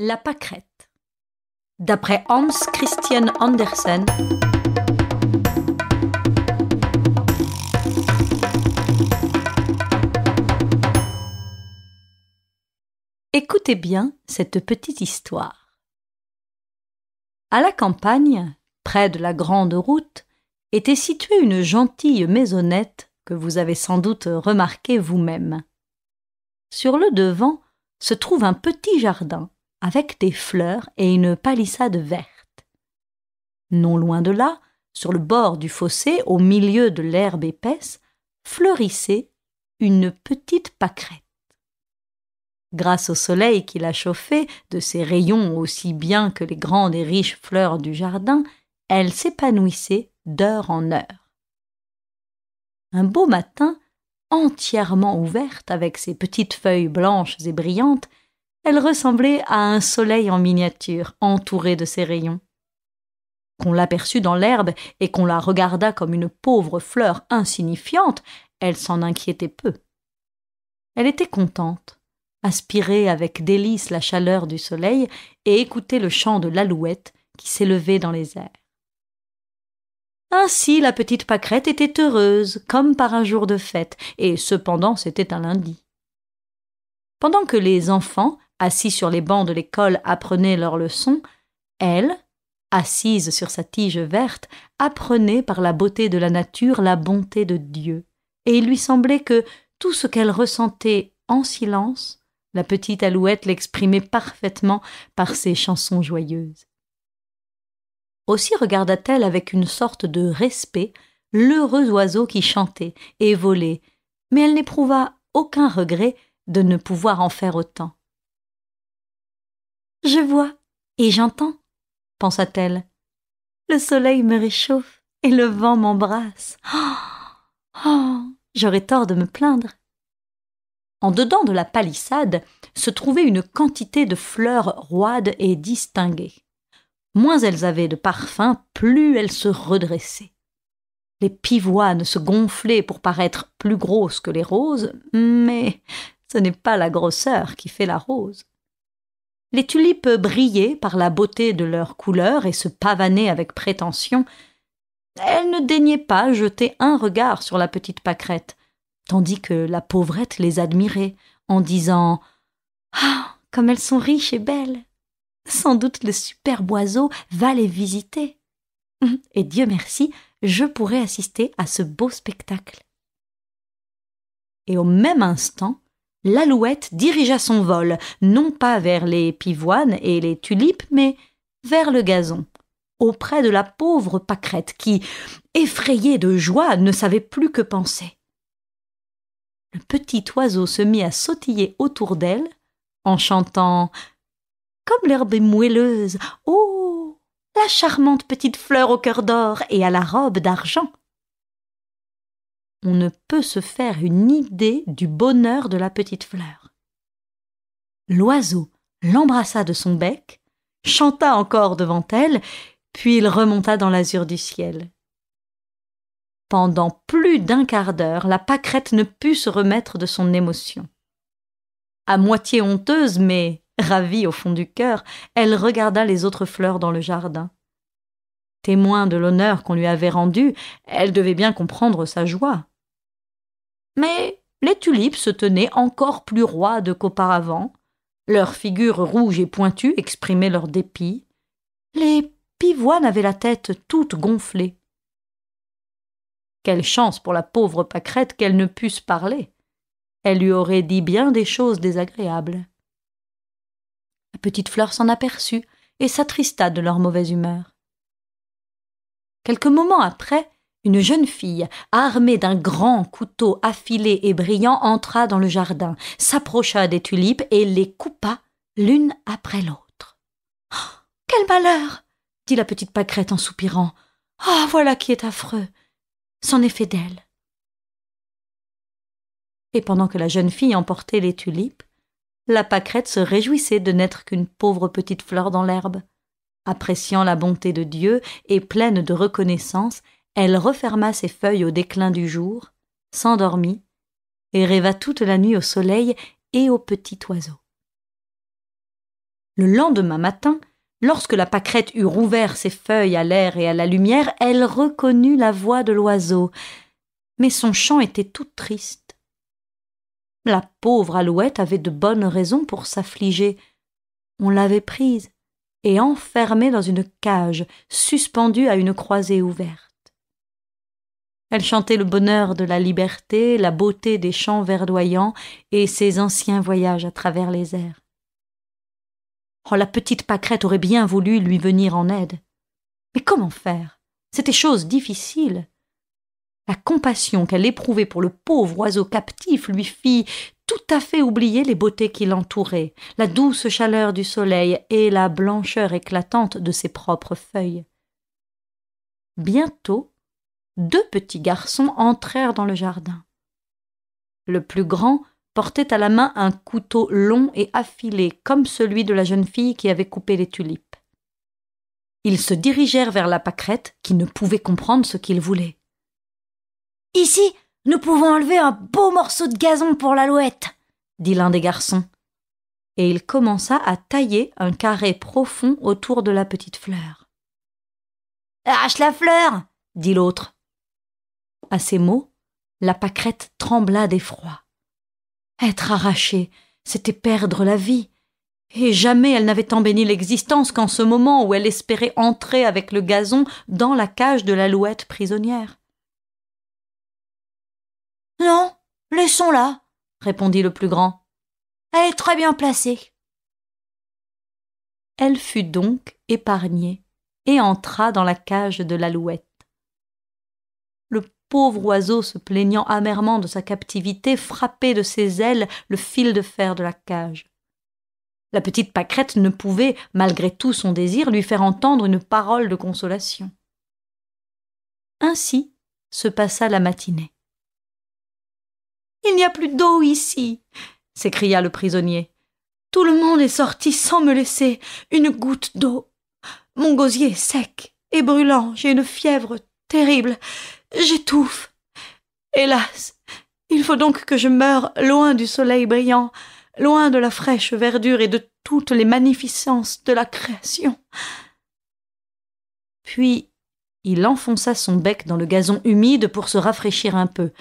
La pâquerette. D'après Hans Christian Andersen. Écoutez bien cette petite histoire. À la campagne, près de la grande route, était située une gentille maisonnette que vous avez sans doute remarquée vous-même. Sur le devant se trouve un petit jardin avec des fleurs et une palissade verte. Non loin de là, sur le bord du fossé, au milieu de l'herbe épaisse, fleurissait une petite pâquerette. Grâce au soleil qui la chauffait de ses rayons aussi bien que les grandes et riches fleurs du jardin, elle s'épanouissait d'heure en heure. Un beau matin, entièrement ouverte avec ses petites feuilles blanches et brillantes, elle ressemblait à un soleil en miniature, entouré de ses rayons. Qu'on l'aperçut dans l'herbe et qu'on la regardât comme une pauvre fleur insignifiante, elle s'en inquiétait peu. Elle était contente, aspirait avec délice la chaleur du soleil et écoutait le chant de l'alouette qui s'élevait dans les airs. Ainsi la petite pâquerette était heureuse, comme par un jour de fête, et cependant c'était un lundi. Pendant que les enfants, assis sur les bancs de l'école, apprenaient leurs leçons, elle, assise sur sa tige verte, apprenait par la beauté de la nature la bonté de Dieu, et il lui semblait que tout ce qu'elle ressentait en silence, la petite alouette l'exprimait parfaitement par ses chansons joyeuses. Aussi regarda-t-elle avec une sorte de respect l'heureux oiseau qui chantait et volait, mais elle n'éprouva aucun regret de ne pouvoir en faire autant. « Je vois et j'entends, » pensa-t-elle. « Le soleil me réchauffe et le vent m'embrasse. J'aurais tort de me plaindre. » En dedans de la palissade se trouvait une quantité de fleurs roides et distinguées. Moins elles avaient de parfum, plus elles se redressaient. Les pivoines se gonflaient pour paraître plus grosses que les roses, mais ce n'est pas la grosseur qui fait la rose. Les tulipes brillaient par la beauté de leur couleur et se pavanaient avec prétention. Elles ne daignaient pas jeter un regard sur la petite pâquerette, tandis que la pauvrette les admirait en disant « Ah, comme elles sont riches et belles! Sans doute le superbe oiseau va les visiter. Et Dieu merci, je pourrai assister à ce beau spectacle. » Et au même instant, l'alouette dirigea son vol, non pas vers les pivoines et les tulipes, mais vers le gazon, auprès de la pauvre pâquerette qui, effrayée de joie, ne savait plus que penser. Le petit oiseau se mit à sautiller autour d'elle, en chantant « Comme l'herbe est moelleuse, oh, la charmante petite fleur au cœur d'or et à la robe d'argent !» On ne peut se faire une idée du bonheur de la petite fleur. L'oiseau l'embrassa de son bec, chanta encore devant elle, puis il remonta dans l'azur du ciel. Pendant plus d'un quart d'heure, la pâquerette ne put se remettre de son émotion. À moitié honteuse, mais ravie au fond du cœur, elle regarda les autres fleurs dans le jardin. Témoin de l'honneur qu'on lui avait rendu, elle devait bien comprendre sa joie. Mais les tulipes se tenaient encore plus roides qu'auparavant, leurs figures rouges et pointues exprimaient leur dépit, les pivoines avaient la tête toute gonflée. Quelle chance pour la pauvre pâquerette qu'elle ne pusse parler! Elle lui aurait dit bien des choses désagréables. La petite fleur s'en aperçut et s'attrista de leur mauvaise humeur. Quelques moments après, une jeune fille, armée d'un grand couteau affilé et brillant, entra dans le jardin, s'approcha des tulipes et les coupa l'une après l'autre. « Oh, quel malheur !» dit la petite pâquerette en soupirant. « Ah, voilà qui est affreux ! C'en est fait d'elle. » Et pendant que la jeune fille emportait les tulipes, la pâquerette se réjouissait de n'être qu'une pauvre petite fleur dans l'herbe. Appréciant la bonté de Dieu et pleine de reconnaissance, elle referma ses feuilles au déclin du jour, s'endormit et rêva toute la nuit au soleil et au petit oiseau. Le lendemain matin, lorsque la pâquerette eut rouvert ses feuilles à l'air et à la lumière, elle reconnut la voix de l'oiseau, mais son chant était tout triste. La pauvre Alouette avait de bonnes raisons pour s'affliger. On l'avait prise et enfermée dans une cage, suspendue à une croisée ouverte. Elle chantait le bonheur de la liberté, la beauté des champs verdoyants et ses anciens voyages à travers les airs. Oh, la petite pâquerette aurait bien voulu lui venir en aide. Mais comment faire? C'était chose difficile. La compassion qu'elle éprouvait pour le pauvre oiseau captif lui fit tout à fait oublier les beautés qui l'entouraient, la douce chaleur du soleil et la blancheur éclatante de ses propres feuilles. Bientôt, 2 petits garçons entrèrent dans le jardin. Le plus grand portait à la main un couteau long et affilé, comme celui de la jeune fille qui avait coupé les tulipes. Ils se dirigèrent vers la pâquerette, qui ne pouvait comprendre ce qu'ils voulaient. « Ici, nous pouvons enlever un beau morceau de gazon pour l'Alouette, » dit l'un des garçons. Et il commença à tailler un carré profond autour de la petite fleur. « Arrache la fleur » dit l'autre. À ces mots, la pâquerette trembla d'effroi. Être arrachée, c'était perdre la vie, et jamais elle n'avait tant béni l'existence qu'en ce moment où elle espérait entrer avec le gazon dans la cage de l'Alouette prisonnière. « Non, laissons-la, » répondit le plus grand. « Elle est très bien placée. » Elle fut donc épargnée et entra dans la cage de l'Alouette. Le pauvre oiseau, se plaignant amèrement de sa captivité, frappait de ses ailes le fil de fer de la cage. La petite pâquerette ne pouvait, malgré tout son désir, lui faire entendre une parole de consolation. Ainsi se passa la matinée. « Il n'y a plus d'eau ici !» s'écria le prisonnier. « Tout le monde est sorti sans me laisser une goutte d'eau. Mon gosier est sec et brûlant, j'ai une fièvre terrible, j'étouffe. Hélas, il faut donc que je meure loin du soleil brillant, loin de la fraîche verdure et de toutes les magnificences de la création. » Puis il enfonça son bec dans le gazon humide pour se rafraîchir un peu.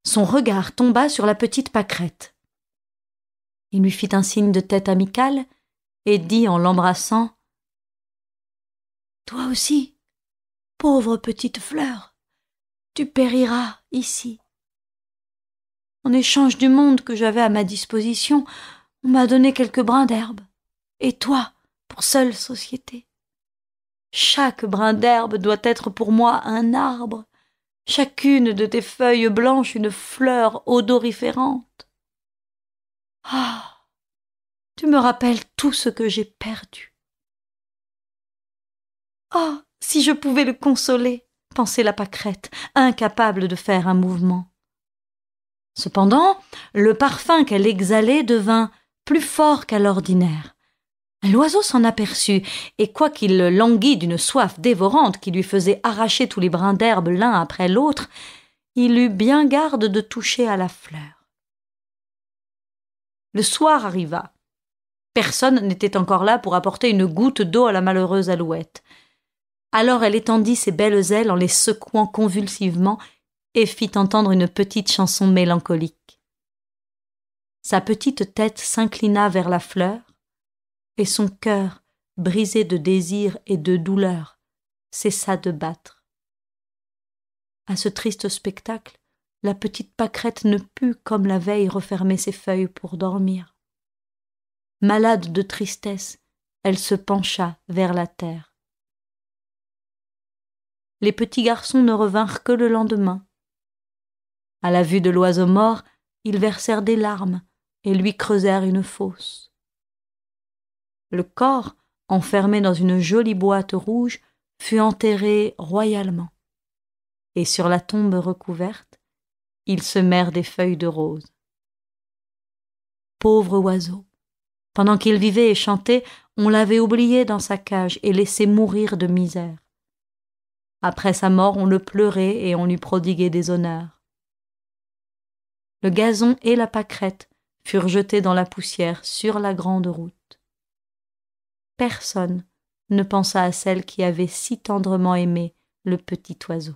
Son regard tomba sur la petite pâquerette. Il lui fit un signe de tête amical et dit en l'embrassant : « Toi aussi, pauvre petite fleur, tu périras ici. En échange du monde que j'avais à ma disposition, on m'a donné quelques brins d'herbe, et toi, pour seule société. Chaque brin d'herbe doit être pour moi un arbre, chacune de tes feuilles blanches une fleur odoriférante. Ah, tu me rappelles tout ce que j'ai perdu. » « Oh, si je pouvais le consoler !» pensait la pâquerette, incapable de faire un mouvement. Cependant, le parfum qu'elle exhalait devint plus fort qu'à l'ordinaire. L'oiseau s'en aperçut, et quoiqu'il languît d'une soif dévorante qui lui faisait arracher tous les brins d'herbe l'un après l'autre, il eut bien garde de toucher à la fleur. Le soir arriva. Personne n'était encore là pour apporter une goutte d'eau à la malheureuse Alouette. Alors elle étendit ses belles ailes en les secouant convulsivement et fit entendre une petite chanson mélancolique. Sa petite tête s'inclina vers la fleur, et son cœur, brisé de désir et de douleur, cessa de battre. À ce triste spectacle, la petite pâquerette ne put, comme la veille, refermer ses feuilles pour dormir. Malade de tristesse, elle se pencha vers la terre. Les petits garçons ne revinrent que le lendemain. À la vue de l'oiseau mort, ils versèrent des larmes et lui creusèrent une fosse. Le corps, enfermé dans une jolie boîte rouge, fut enterré royalement. Et sur la tombe recouverte, ils semèrent des feuilles de rose. Pauvre oiseau! Pendant qu'il vivait et chantait, on l'avait oublié dans sa cage et laissé mourir de misère. Après sa mort, on le pleurait et on lui prodiguait des honneurs. Le gazon et la pâquerette furent jetés dans la poussière sur la grande route. personne ne pensa à celle qui avait si tendrement aimé le petit oiseau.